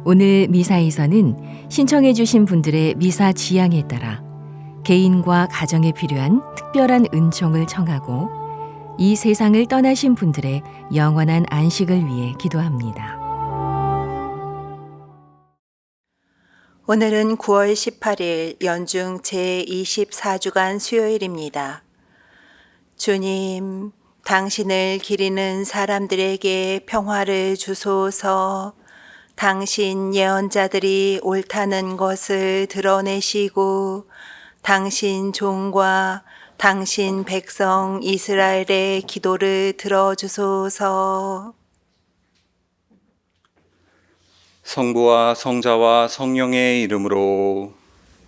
오늘 미사에서는 신청해 주신 분들의 미사 지향에 따라 개인과 가정에 필요한 특별한 은총을 청하고 이 세상을 떠나신 분들의 영원한 안식을 위해 기도합니다. 오늘은 9월 18일 연중 제24주간 수요일입니다. 주님, 당신을 기리는 사람들에게 평화를 주소서. 당신 예언자들이 옳다는 것을 드러내시고 당신 종과 당신 백성 이스라엘의 기도를 들어주소서. 성부와 성자와 성령의 이름으로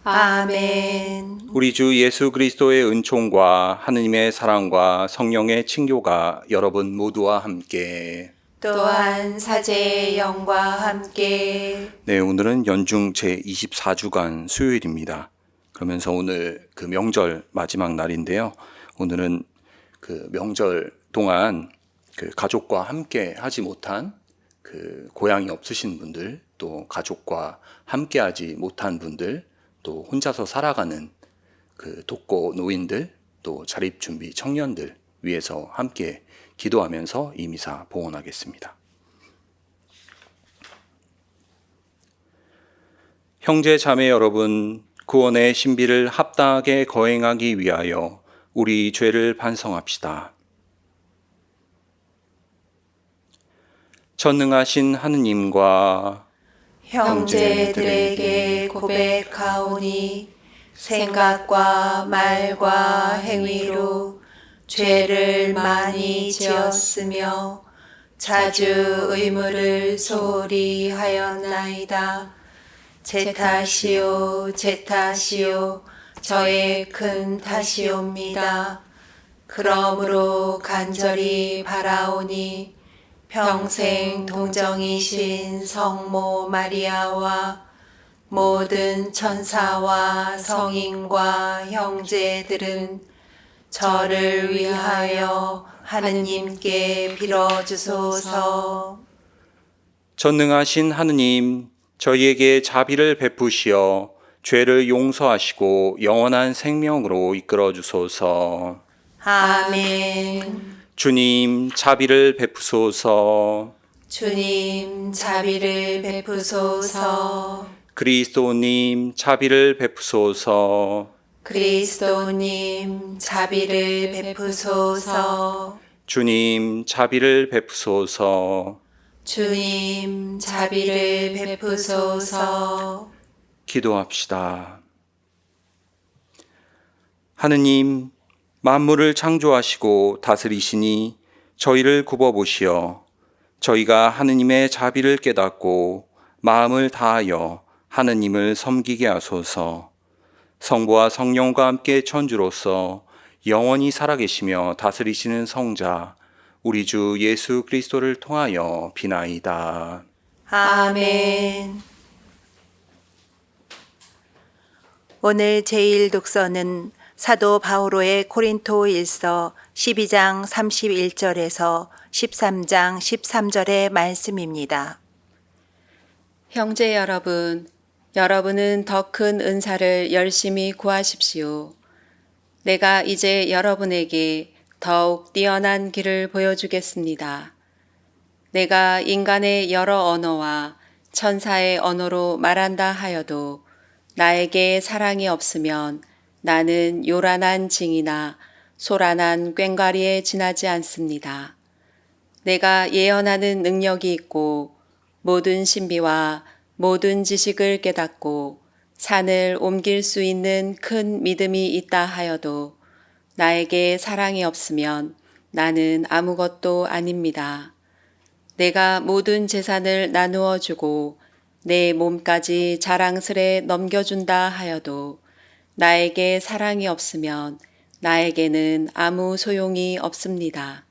아멘. 우리 주 예수 그리스도의 은총과 하느님의 사랑과 성령의 친교가 여러분 모두와 함께 또한 사제의 영과 함께. 네, 오늘은 연중 제24주간 수요일입니다. 그러면서 오늘 그 명절 마지막 날인데요. 오늘은 그 명절 동안 그 가족과 함께 하지 못한 그 고향이 없으신 분들, 또 가족과 함께 하지 못한 분들, 또 혼자서 살아가는 그 독거 노인들, 또 자립준비 청년들 위해서 함께 기도하면서 이 미사 봉헌하겠습니다. 형제 자매 여러분, 구원의 신비를 합당하게 거행하기 위하여 우리 죄를 반성합시다. 전능하신 하느님과 형제들에게 고백하오니 생각과 말과 행위로 죄를 많이 지었으며 자주 의무를 소홀히 하였나이다. 제 탓이요, 제 탓이요, 저의 큰 탓이옵니다. 그러므로 간절히 바라오니 평생 동정이신 성모 마리아와 모든 천사와 성인과 형제들은 저를 위하여 하느님께 빌어주소서. 전능하신 하느님, 저희에게 자비를 베푸시어 죄를 용서하시고 영원한 생명으로 이끌어 주소서. 아멘. 주님, 자비를 베푸소서. 주님, 자비를 베푸소서. 그리스도님, 자비를 베푸소서. 그리스도님, 자비를 베푸소서. 주님, 자비를 베푸소서. 주님, 자비를 베푸소서. 기도합시다. 하느님, 만물을 창조하시고 다스리시니 저희를 굽어보시어 저희가 하느님의 자비를 깨닫고 마음을 다하여 하느님을 섬기게 하소서. 성부와 성령과 함께 천주로서 영원히 살아계시며 다스리시는 성자 우리 주 예수 그리스도를 통하여 비나이다. 아멘. 오늘 제1 독서는 사도 바오로의 고린도 1서 12장 31절에서 13장 13절의 말씀입니다. 형제 여러분, 여러분은 더 큰 은사를 열심히 구하십시오. 내가 이제 여러분에게 더욱 뛰어난 길을 보여주겠습니다. 내가 인간의 여러 언어와 천사의 언어로 말한다 하여도 나에게 사랑이 없으면 나는 요란한 징이나 소란한 꽹과리에 지나지 않습니다. 내가 예언하는 능력이 있고 모든 신비와 모든 지식을 깨닫고 산을 옮길 수 있는 큰 믿음이 있다 하여도 나에게 사랑이 없으면 나는 아무것도 아닙니다. 내가 모든 재산을 나누어 주고 내 몸까지 자랑스레 넘겨준다 하여도 나에게 사랑이 없으면 나에게는 아무 소용이 없습니다.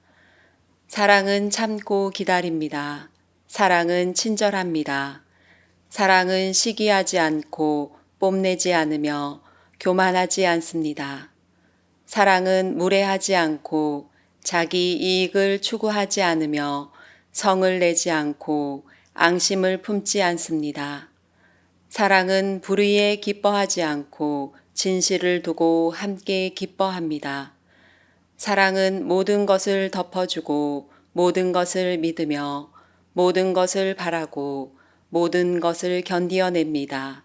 사랑은 참고 기다립니다. 사랑은 친절합니다. 사랑은 시기하지 않고 뽐내지 않으며 교만하지 않습니다. 사랑은 무례하지 않고 자기 이익을 추구하지 않으며 성을 내지 않고 앙심을 품지 않습니다. 사랑은 불의에 기뻐하지 않고 진실을 두고 함께 기뻐합니다. 사랑은 모든 것을 덮어주고 모든 것을 믿으며 모든 것을 바라고 모든 것을 견디어냅니다.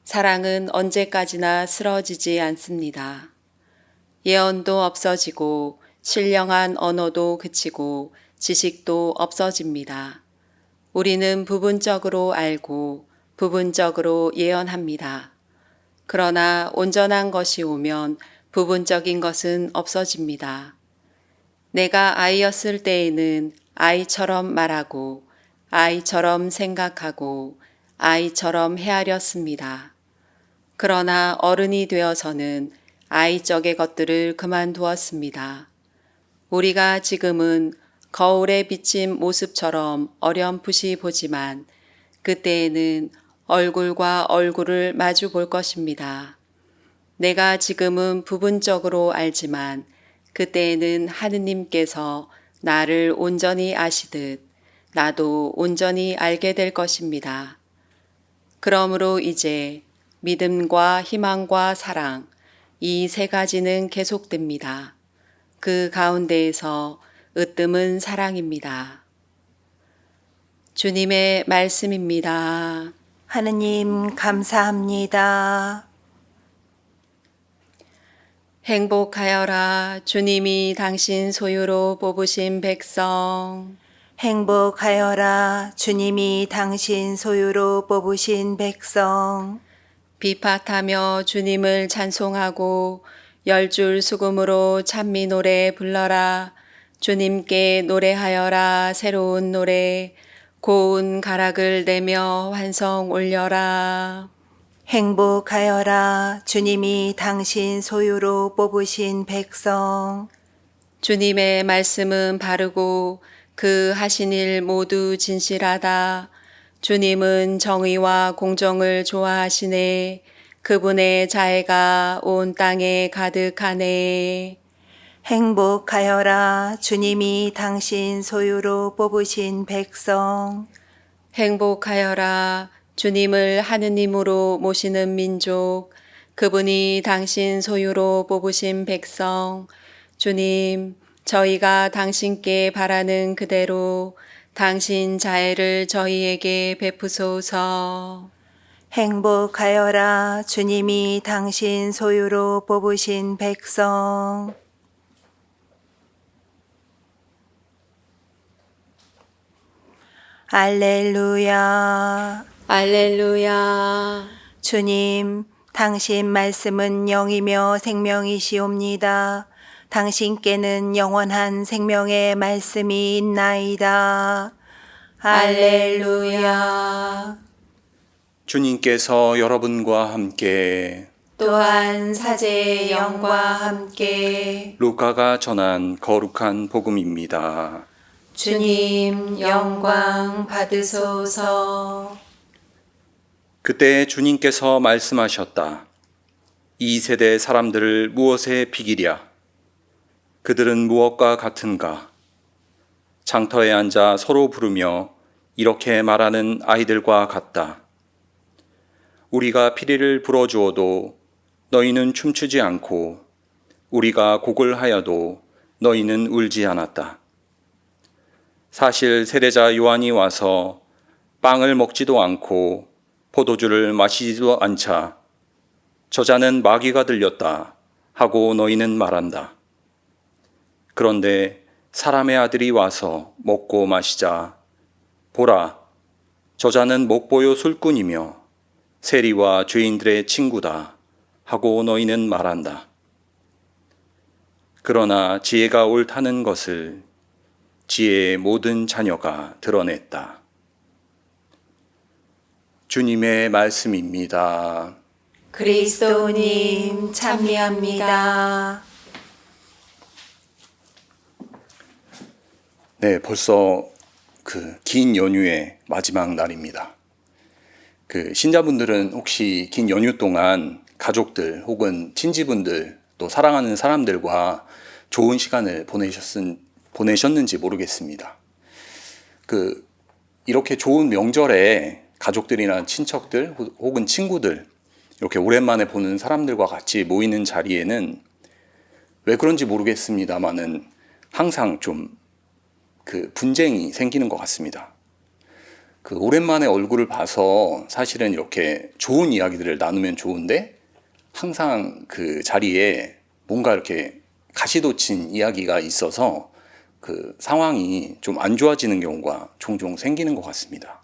사랑은 언제까지나 쓰러지지 않습니다. 예언도 없어지고 신령한 언어도 그치고 지식도 없어집니다. 우리는 부분적으로 알고 부분적으로 예언합니다. 그러나 온전한 것이 오면 부분적인 것은 없어집니다. 내가 아이였을 때에는 아이처럼 말하고 아이처럼 생각하고 아이처럼 헤아렸습니다. 그러나 어른이 되어서는 아이적의 것들을 그만두었습니다. 우리가 지금은 거울에 비친 모습처럼 어렴풋이 보지만 그때에는 얼굴과 얼굴을 마주 볼 것입니다. 내가 지금은 부분적으로 알지만 그때에는 하느님께서 나를 온전히 아시듯 나도 온전히 알게 될 것입니다. 그러므로 이제 믿음과 희망과 사랑, 이 세 가지는 계속됩니다. 그 가운데에서 으뜸은 사랑입니다. 주님의 말씀입니다. 하느님 감사합니다. 행복하여라 주님이 당신 소유로 뽑으신 백성. 행복하여라 주님이 당신 소유로 뽑으신 백성. 비파하며 주님을 찬송하고 열줄 수금으로 찬미 노래 불러라. 주님께 노래하여라 새로운 노래. 고운 가락을 내며 환성 올려라. 행복하여라 주님이 당신 소유로 뽑으신 백성. 주님의 말씀은 바르고 그 하신 일 모두 진실하다. 주님은 정의와 공정을 좋아하시네. 그분의 자애가 온 땅에 가득하네. 행복하여라 주님이 당신 소유로 뽑으신 백성. 행복하여라 주님을 하느님으로 모시는 민족. 그분이 당신 소유로 뽑으신 백성. 주님, 저희가 당신께 바라는 그대로 당신 자애를 저희에게 베푸소서. 행복하여라 주님이 당신 소유로 뽑으신 백성. 알렐루야. 알렐루야. 주님, 당신 말씀은 영이며 생명이시옵니다. 당신께는 영원한 생명의 말씀이 있나이다. 알렐루야. 주님께서 여러분과 함께 또한 사제의 영과 함께 루카가 전한 거룩한 복음입니다. 주님 영광 받으소서. 그때 주님께서 말씀하셨다. 이 세대 사람들을 무엇에 비기랴? 그들은 무엇과 같은가? 장터에 앉아 서로 부르며 이렇게 말하는 아이들과 같다. 우리가 피리를 불어주어도 너희는 춤추지 않고 우리가 곡을 하여도 너희는 울지 않았다. 사실 세례자 요한이 와서 빵을 먹지도 않고 포도주를 마시지도 않자 저자는 마귀가 들렸다 하고 너희는 말한다. 그런데 사람의 아들이 와서 먹고 마시자 보라, 저자는 목보요 술꾼이며 세리와 죄인들의 친구다 하고 너희는 말한다. 그러나 지혜가 옳다는 것을 지혜의 모든 자녀가 드러냈다. 주님의 말씀입니다. 그리스도님 찬미합니다. 네, 벌써 그 긴 연휴의 마지막 날입니다. 그 신자분들은 혹시 긴 연휴 동안 가족들 혹은 친지분들 또 사랑하는 사람들과 좋은 시간을 보내셨는지 모르겠습니다. 그 이렇게 좋은 명절에 가족들이나 친척들 혹은 친구들 이렇게 오랜만에 보는 사람들과 같이 모이는 자리에는 왜 그런지 모르겠습니다만은 항상 좀 그 분쟁이 생기는 것 같습니다. 그 오랜만에 얼굴을 봐서 사실은 이렇게 좋은 이야기들을 나누면 좋은데 항상 그 자리에 뭔가 이렇게 가시돋친 이야기가 있어서 그 상황이 좀 안 좋아지는 경우가 종종 생기는 것 같습니다.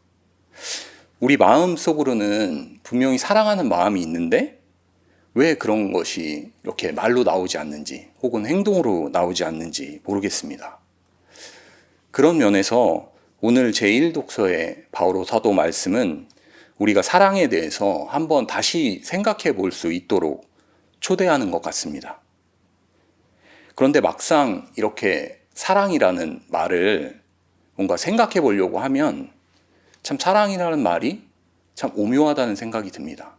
우리 마음 속으로는 분명히 사랑하는 마음이 있는데 왜 그런 것이 이렇게 말로 나오지 않는지 혹은 행동으로 나오지 않는지 모르겠습니다. 그런 면에서 오늘 제1독서의 바오로 사도 말씀은 우리가 사랑에 대해서 한번 다시 생각해 볼 수 있도록 초대하는 것 같습니다. 그런데 막상 이렇게 사랑이라는 말을 뭔가 생각해 보려고 하면 참 사랑이라는 말이 참 오묘하다는 생각이 듭니다.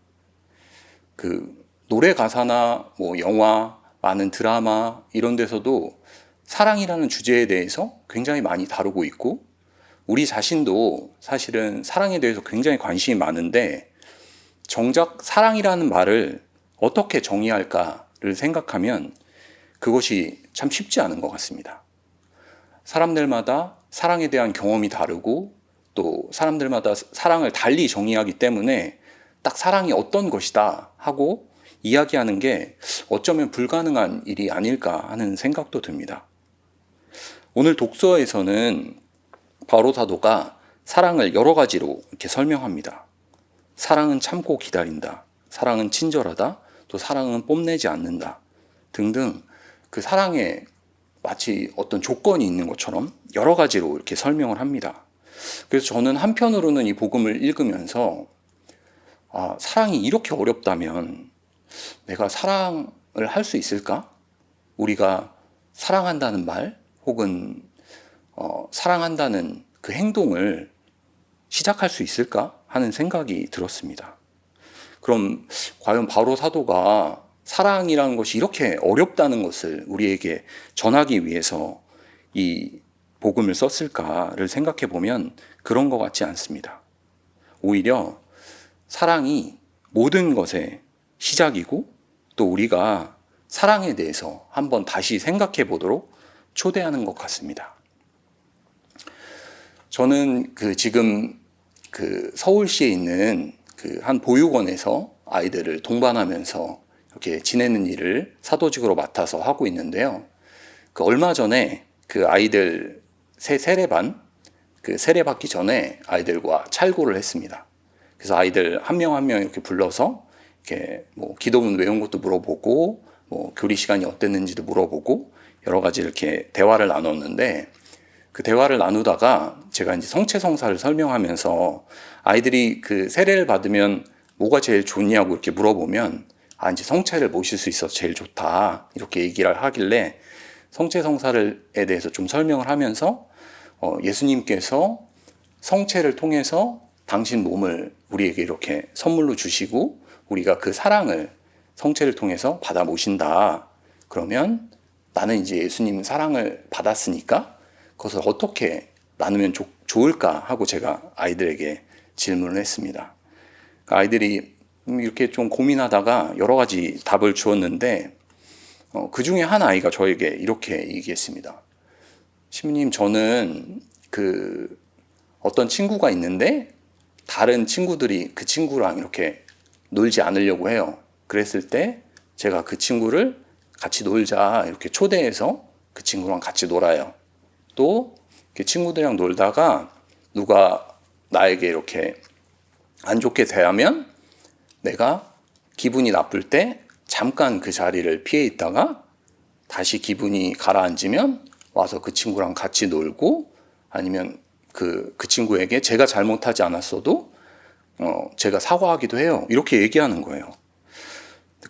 그 노래 가사나 뭐 영화, 많은 드라마 이런 데서도 사랑이라는 주제에 대해서 굉장히 많이 다루고 있고 우리 자신도 사실은 사랑에 대해서 굉장히 관심이 많은데 정작 사랑이라는 말을 어떻게 정의할까를 생각하면 그것이 참 쉽지 않은 것 같습니다. 사람들마다 사랑에 대한 경험이 다르고 또 사람들마다 사랑을 달리 정의하기 때문에 딱 사랑이 어떤 것이다 하고 이야기하는 게 어쩌면 불가능한 일이 아닐까 하는 생각도 듭니다. 오늘 독서에서는 바오로 사도가 사랑을 여러 가지로 이렇게 설명합니다. 사랑은 참고 기다린다. 사랑은 친절하다. 또 사랑은 뽐내지 않는다. 등등 그 사랑에 마치 어떤 조건이 있는 것처럼 여러 가지로 이렇게 설명을 합니다. 그래서 저는 한편으로는 이 복음을 읽으면서 사랑이 이렇게 어렵다면 내가 사랑을 할 수 있을까? 우리가 사랑한다는 말 혹은 사랑한다는 그 행동을 시작할 수 있을까 하는 생각이 들었습니다. 그럼 과연 바오로 사도가 사랑이라는 것이 이렇게 어렵다는 것을 우리에게 전하기 위해서 이 복음을 썼을까를 생각해 보면 그런 것 같지 않습니다. 오히려 사랑이 모든 것의 시작이고 또 우리가 사랑에 대해서 한번 다시 생각해 보도록 초대하는 것 같습니다. 저는 지금 서울시에 있는 한 보육원에서 아이들을 동반하면서 이렇게 지내는 일을 사도직으로 맡아서 하고 있는데요. 얼마 전에 아이들 세례반, 세례받기 전에 아이들과 찰고를 했습니다. 그래서 아이들 한 명 한 명 이렇게 불러서 이렇게 뭐 기도문 외운 것도 물어보고 뭐 교리 시간이 어땠는지도 물어보고 여러 가지 이렇게 대화를 나눴는데 그 대화를 나누다가 제가 이제 성체성사를 설명하면서 아이들이 세례를 받으면 뭐가 제일 좋냐고 이렇게 물어보면 이제 성체를 모실 수 있어서 제일 좋다 이렇게 얘기를 하길래 성체성사에 대해서 좀 설명을 하면서 예수님께서 성체를 통해서 당신 몸을 우리에게 이렇게 선물로 주시고 우리가 그 사랑을 성체를 통해서 받아 모신다. 그러면 나는 이제 예수님 사랑을 받았으니까 그것을 어떻게 나누면 좋을까 하고 제가 아이들에게 질문을 했습니다. 아이들이 이렇게 좀 고민하다가 여러 가지 답을 주었는데 그 중에 한 아이가 저에게 이렇게 얘기했습니다. 신부님, 저는 어떤 친구가 있는데 다른 친구들이 그 친구랑 이렇게 놀지 않으려고 해요. 그랬을 때 제가 그 친구를 같이 놀자 이렇게 초대해서 그 친구랑 같이 놀아요. 또 친구들이랑 놀다가 누가 나에게 이렇게 안 좋게 대하면 내가 기분이 나쁠 때 잠깐 그 자리를 피해 있다가 다시 기분이 가라앉으면 와서 그 친구랑 같이 놀고 아니면 그 친구에게 제가 잘못하지 않았어도 제가 사과하기도 해요. 이렇게 얘기하는 거예요.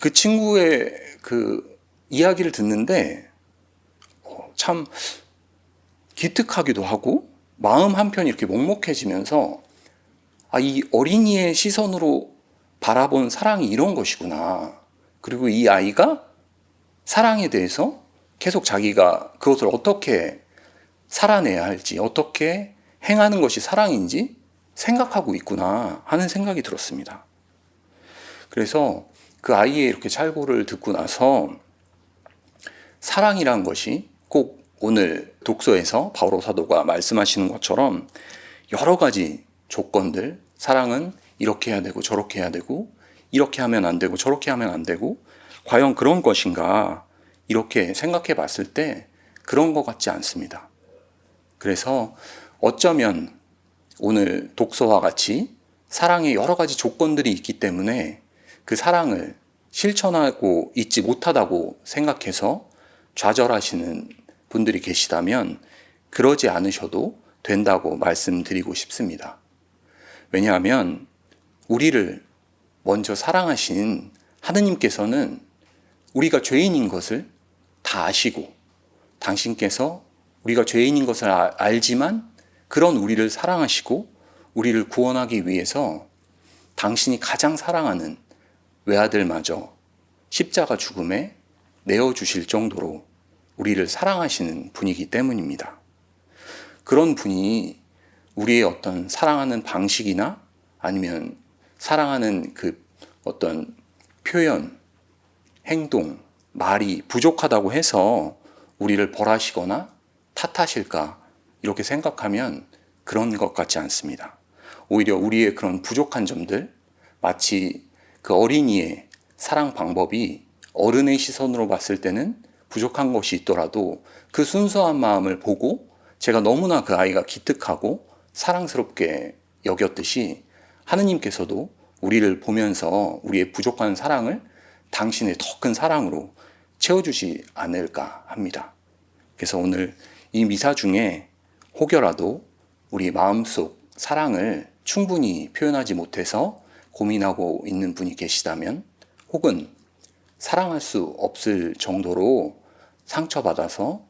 그 친구의 이야기를 듣는데 참 기특하기도 하고 마음 한편이 이렇게 먹먹해지면서 이 어린이의 시선으로 바라본 사랑이 이런 것이구나. 그리고 이 아이가 사랑에 대해서 계속 자기가 그것을 어떻게 살아내야 할지, 어떻게 행하는 것이 사랑인지 생각하고 있구나 하는 생각이 들었습니다. 그래서 그 아이의 이렇게 찰고를 듣고 나서 사랑이란 것이 꼭 오늘 독서에서 바오로 사도가 말씀하시는 것처럼 여러 가지 조건들, 사랑은 이렇게 해야 되고 저렇게 해야 되고 이렇게 하면 안 되고 저렇게 하면 안 되고 과연 그런 것인가 이렇게 생각해 봤을 때 그런 것 같지 않습니다. 그래서 어쩌면 오늘 독서와 같이 사랑에 여러 가지 조건들이 있기 때문에 그 사랑을 실천하고 있지 못하다고 생각해서 좌절하시는 분들이 계시다면 그러지 않으셔도 된다고 말씀드리고 싶습니다. 왜냐하면 우리를 먼저 사랑하신 하느님께서는 우리가 죄인인 것을 다 아시고 당신께서 우리가 죄인인 것을 알지만 그런 우리를 사랑하시고 우리를 구원하기 위해서 당신이 가장 사랑하는 외아들마저 십자가 죽음에 내어주실 정도로 우리를 사랑하시는 분이기 때문입니다. 그런 분이 우리의 어떤 사랑하는 방식이나 아니면 사랑하는 그 어떤 표현, 행동, 말이 부족하다고 해서 우리를 벌하시거나 탓하실까 이렇게 생각하면 그런 것 같지 않습니다. 오히려 우리의 그런 부족한 점들, 마치 그 어린이의 사랑 방법이 어른의 시선으로 봤을 때는 부족한 것이 있더라도 그 순수한 마음을 보고 제가 너무나 그 아이가 기특하고 사랑스럽게 여겼듯이 하느님께서도 우리를 보면서 우리의 부족한 사랑을 당신의 더 큰 사랑으로 채워주지 않을까 합니다. 그래서 오늘 이 미사 중에 혹여라도 우리 마음속 사랑을 충분히 표현하지 못해서 고민하고 있는 분이 계시다면 혹은 사랑할 수 없을 정도로 상처받아서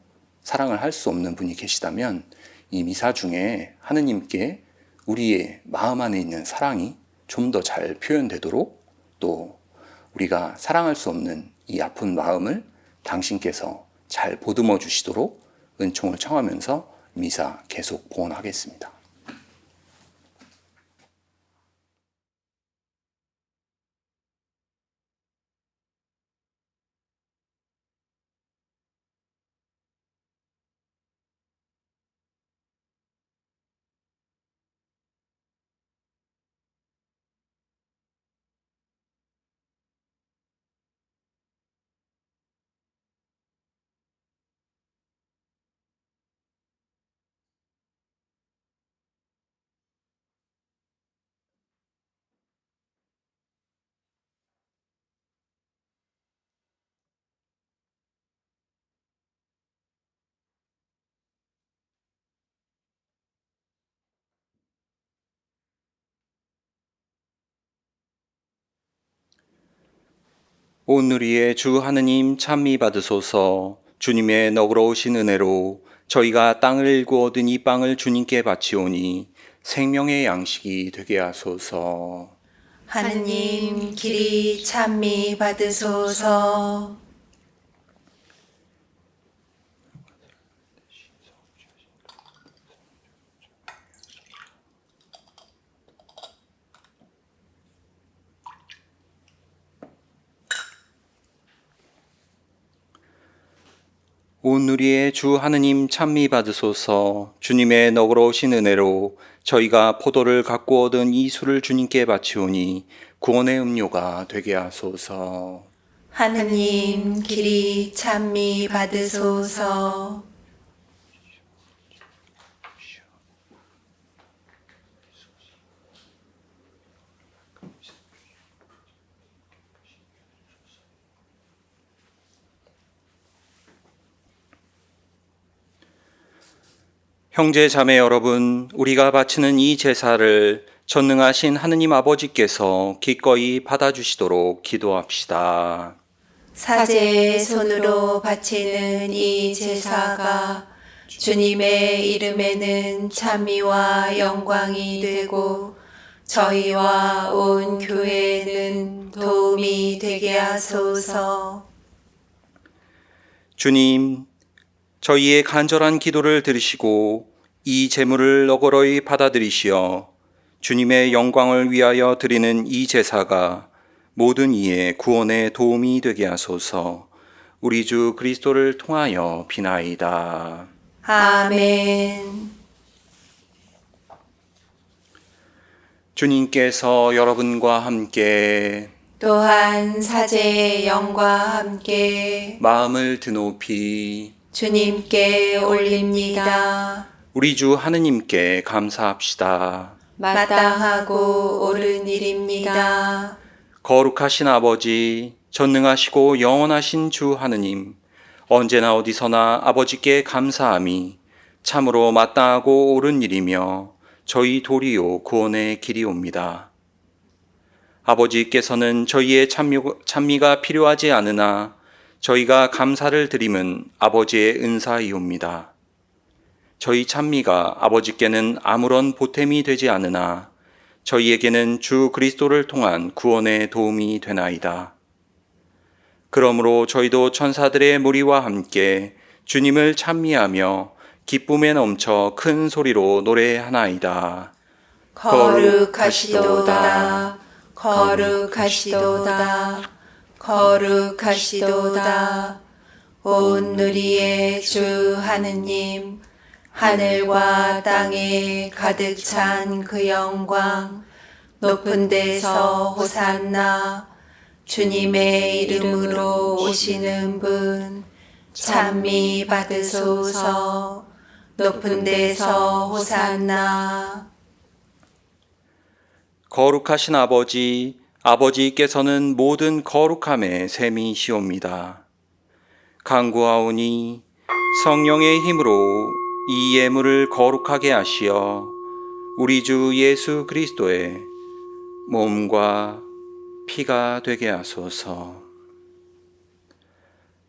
사랑을 할 수 없는 분이 계시다면 이 미사 중에 하느님께 우리의 마음 안에 있는 사랑이 좀 더 잘 표현되도록 또 우리가 사랑할 수 없는 이 아픈 마음을 당신께서 잘 보듬어 주시도록 은총을 청하면서 미사 계속 봉헌하겠습니다. 오늘의 주 하느님 찬미 받으소서. 주님의 너그러우신 은혜로 저희가 땅을 일구 얻은 이 빵을 주님께 바치오니 생명의 양식이 되게 하소서. 하느님 길이 찬미 받으소서. 오늘의 주 하느님 찬미 받으소서. 주님의 너그러우신 은혜로 저희가 포도를 갖고 얻은 이 술을 주님께 바치오니 구원의 음료가 되게 하소서. 하느님 길이 찬미 받으소서. 형제 자매 여러분, 우리가 바치는 이 제사를 전능하신 하느님 아버지께서 기꺼이 받아주시도록 기도합시다. 사제의 손으로 바치는 이 제사가 주님의 이름에는 찬미와 영광이 되고 저희와 온 교회에는 도움이 되게 하소서. 주님, 저희의 간절한 기도를 들으시고 이 제물을 너그러이 받아들이시어 주님의 영광을 위하여 드리는 이 제사가 모든 이의 구원에 도움이 되게 하소서. 우리 주 그리스도를 통하여 비나이다. 아멘. 주님께서 여러분과 함께 또한 사제의 영과 함께 마음을 드높이 주님께 올립니다. 우리 주 하느님께 감사합시다. 마땅하고 옳은 일입니다. 거룩하신 아버지, 전능하시고 영원하신 주 하느님, 언제나 어디서나 아버지께 감사함이 참으로 마땅하고 옳은 일이며 저희 도리요 구원의 길이옵니다. 아버지께서는 저희의 찬미가 필요하지 않으나 저희가 감사를 드림은 아버지의 은사이옵니다. 저희 찬미가 아버지께는 아무런 보탬이 되지 않으나 저희에게는 주 그리스도를 통한 구원의 도움이 되나이다. 그러므로 저희도 천사들의 무리와 함께 주님을 찬미하며 기쁨에 넘쳐 큰 소리로 노래하나이다. 거룩하시도다. 거룩하시도다. 거룩하시도다. 온 누리의 주 하느님, 하늘과 땅에 가득 찬 그 영광, 높은 데서 호산나, 주님의 이름으로 오시는 분, 찬미 받으소서. 높은 데서 호산나. 거룩하신 아버지, 아버지께서는 모든 거룩함의 셈이시옵니다. 간구하오니 성령의 힘으로 이 예물을 거룩하게 하시어 우리 주 예수 그리스도의 몸과 피가 되게 하소서.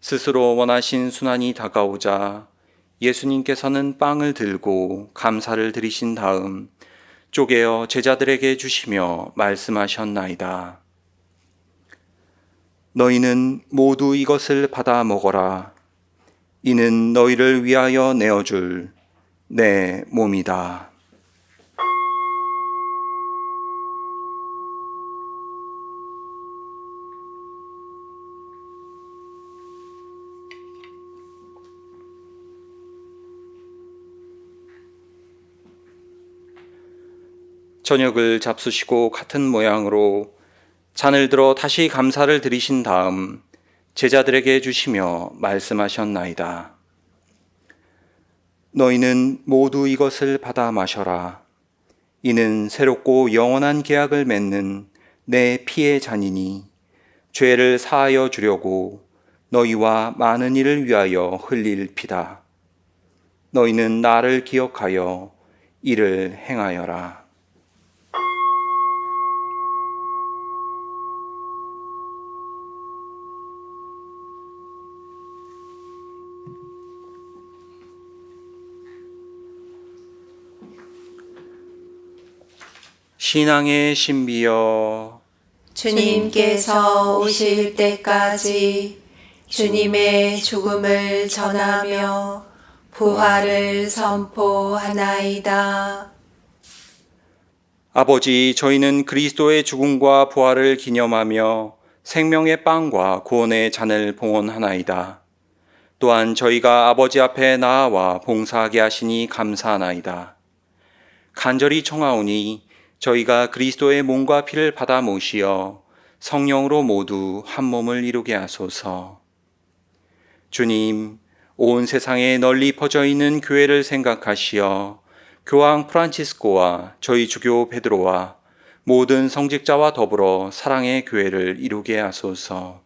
스스로 원하신 순환이 다가오자 예수님께서는 빵을 들고 감사를 드리신 다음 쪼개어 제자들에게 주시며 말씀하셨나이다. 너희는 모두 이것을 받아 먹어라. 이는 너희를 위하여 내어줄 내 몸이다. 저녁을 잡수시고 같은 모양으로 잔을 들어 다시 감사를 드리신 다음 제자들에게 주시며 말씀하셨나이다. 너희는 모두 이것을 받아 마셔라. 이는 새롭고 영원한 계약을 맺는 내 피의 잔이니 죄를 사하여 주려고 너희와 많은 이를 위하여 흘릴 피다. 너희는 나를 기억하여 이를 행하여라. 신앙의 신비여, 주님께서 오실 때까지 주님의 죽음을 전하며 부활을 선포하나이다. 아버지, 저희는 그리스도의 죽음과 부활을 기념하며 생명의 빵과 구원의 잔을 봉헌하나이다. 또한 저희가 아버지 앞에 나아와 봉사하게 하시니 감사하나이다. 간절히 청하오니 저희가 그리스도의 몸과 피를 받아 모시어 성령으로 모두 한 몸을 이루게 하소서. 주님, 온 세상에 널리 퍼져 있는 교회를 생각하시어 교황 프란치스코와 저희 주교 베드로와 모든 성직자와 더불어 사랑의 교회를 이루게 하소서.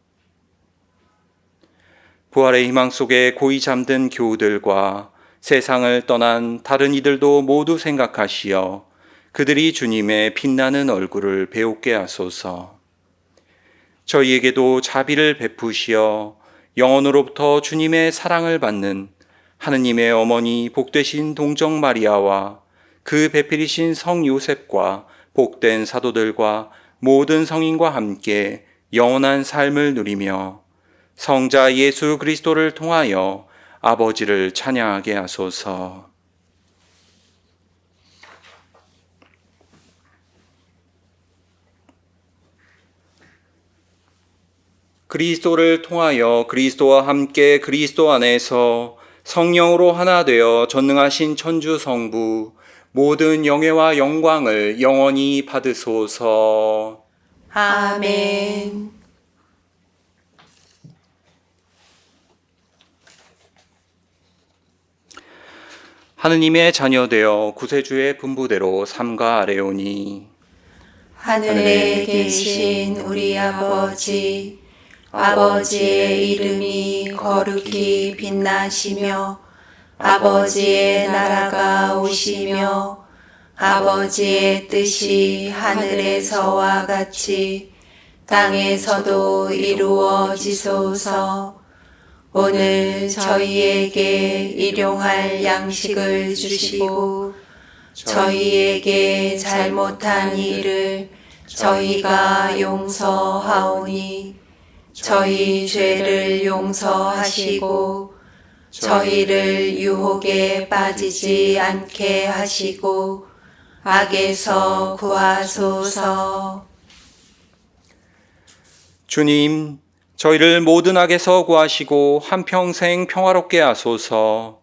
부활의 희망 속에 고이 잠든 교우들과 세상을 떠난 다른 이들도 모두 생각하시어 그들이 주님의 빛나는 얼굴을 배우게 하소서. 저희에게도 자비를 베푸시어 영원으로부터 주님의 사랑을 받는 하느님의 어머니 복되신 동정 마리아와 그 배필이신 성 요셉과 복된 사도들과 모든 성인과 함께 영원한 삶을 누리며 성자 예수 그리스도를 통하여 아버지를 찬양하게 하소서. 그리스도를 통하여 그리스도와 함께 그리스도 안에서 성령으로 하나 되어 전능하신 천주 성부 모든 영예와 영광을 영원히 받으소서. 아멘. 하느님의 자녀되어 구세주의 분부대로 삼가 아뢰오니 하늘에 계신 우리 아버지, 아버지의 이름이 거룩히 빛나시며 아버지의 나라가 오시며 아버지의 뜻이 하늘에서와 같이 땅에서도 이루어지소서. 오늘 저희에게 일용할 양식을 주시고 저희에게 잘못한 일을 저희가 용서하오니 저희 죄를 용서하시고 저희를 유혹에 빠지지 않게 하시고 악에서 구하소서. 주님, 저희를 모든 악에서 구하시고 한평생 평화롭게 하소서.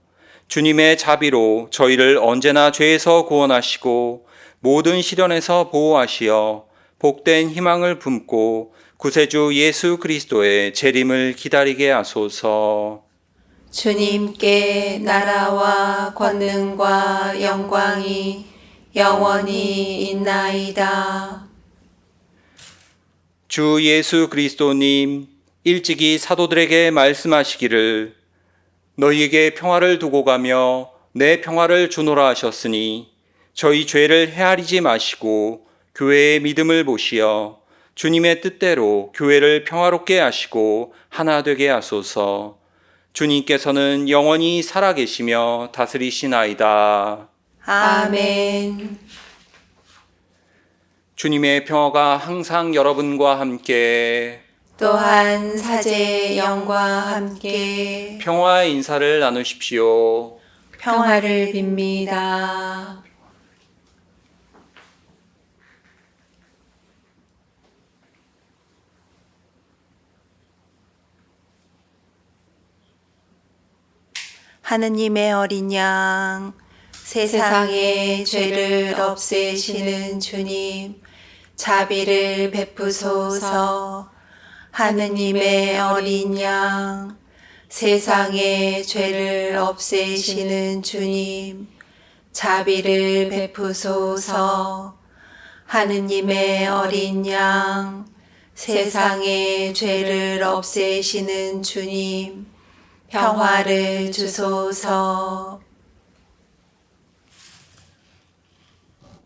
주님의 자비로 저희를 언제나 죄에서 구원하시고 모든 시련에서 보호하시어 복된 희망을 품고 구세주 예수 그리스도의 재림을 기다리게 하소서. 주님께 나라와 권능과 영광이 영원히 있나이다. 주 예수 그리스도님, 일찍이 사도들에게 말씀하시기를 너희에게 평화를 두고 가며 내 평화를 주노라 하셨으니 저희 죄를 헤아리지 마시고 교회의 믿음을 보시어 주님의 뜻대로 교회를 평화롭게 하시고 하나 되게 하소서. 주님께서는 영원히 살아계시며 다스리시나이다. 아멘. 주님의 평화가 항상 여러분과 함께 또한 사제의 영과 함께 평화의 인사를 나누십시오. 평화를 빕니다. 하느님의 어린 양, 세상의 죄를 없애시는 주님, 자비를 베푸소서. 하느님의 어린 양, 세상의 죄를 없애시는 주님, 자비를 베푸소서. 하느님의 어린 양, 세상의 죄를 없애시는 주님, 평화를 주소서.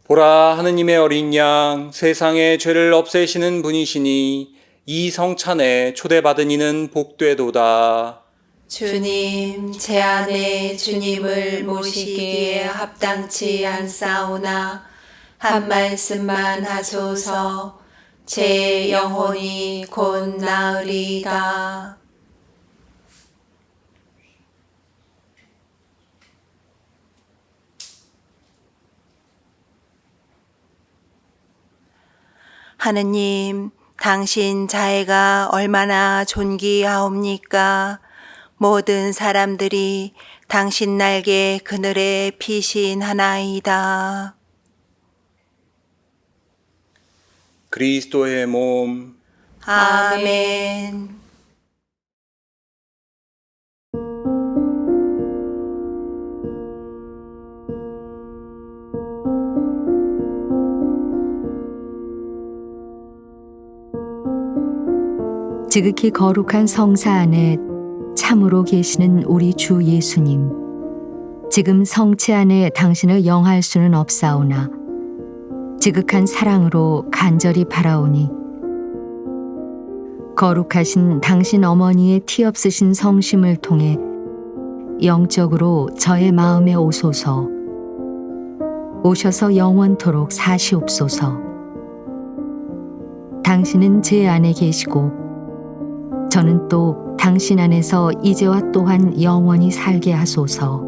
보라, 하느님의 어린 양, 세상의 죄를 없애시는 분이시니 이 성찬에 초대받은 이는 복되도다. 주님, 제 안에 주님을 모시기에 합당치 않사오나 한 말씀만 하소서. 제 영혼이 곧 나으리이다. 하느님, 당신 자애가 얼마나 존귀하옵니까? 모든 사람들이 당신 날개 그늘에 피신하나이다. 그리스도의 몸, 아멘. 지극히 거룩한 성사 안에 참으로 계시는 우리 주 예수님, 지금 성체 안에 당신을 영할 수는 없사오나 지극한 사랑으로 간절히 바라오니 거룩하신 당신 어머니의 티 없으신 성심을 통해 영적으로 저의 마음에 오소서. 오셔서 영원토록 사시옵소서. 당신은 제 안에 계시고 저는 또 당신 안에서 이제와 또한 영원히 살게 하소서.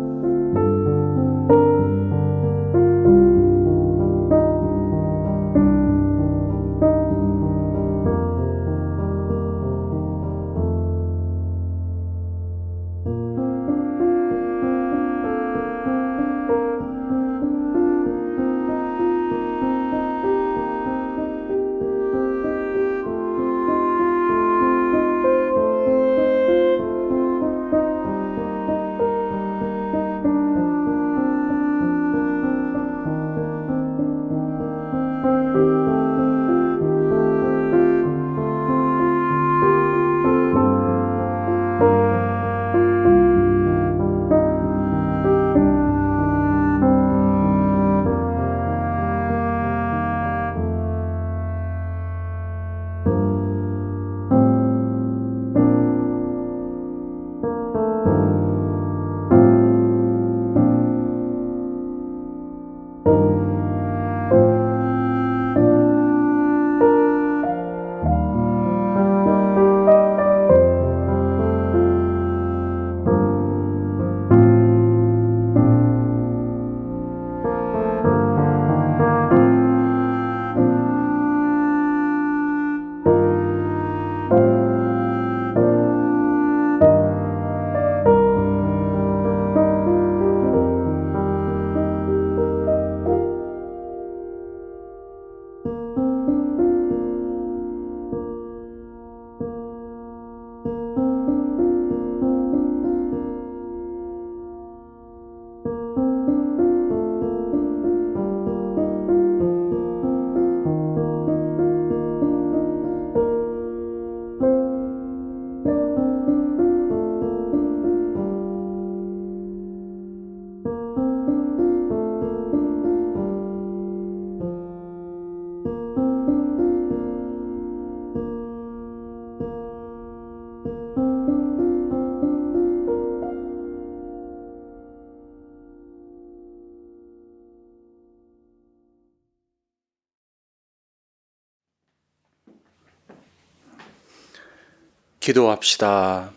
기도합시다.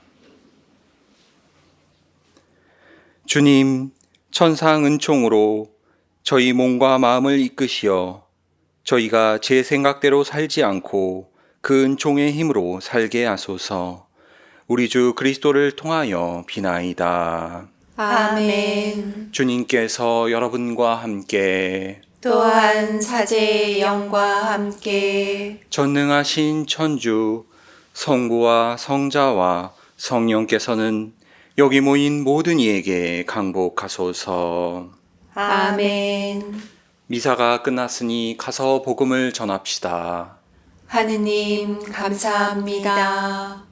주님, 천상 은총으로 저희 몸과 마음을 이끄시어 저희가 제 생각대로 살지 않고 그 은총의 힘으로 살게 하소서. 우리 주 그리스도를 통하여 비나이다. 아멘. 주님께서 여러분과 함께 또한 사제의 영과 함께 전능하신 천주 성부와 성자와 성령께서는 여기 모인 모든 이에게 강복하소서. 아멘. 미사가 끝났으니 가서 복음을 전합시다. 하느님 감사합니다.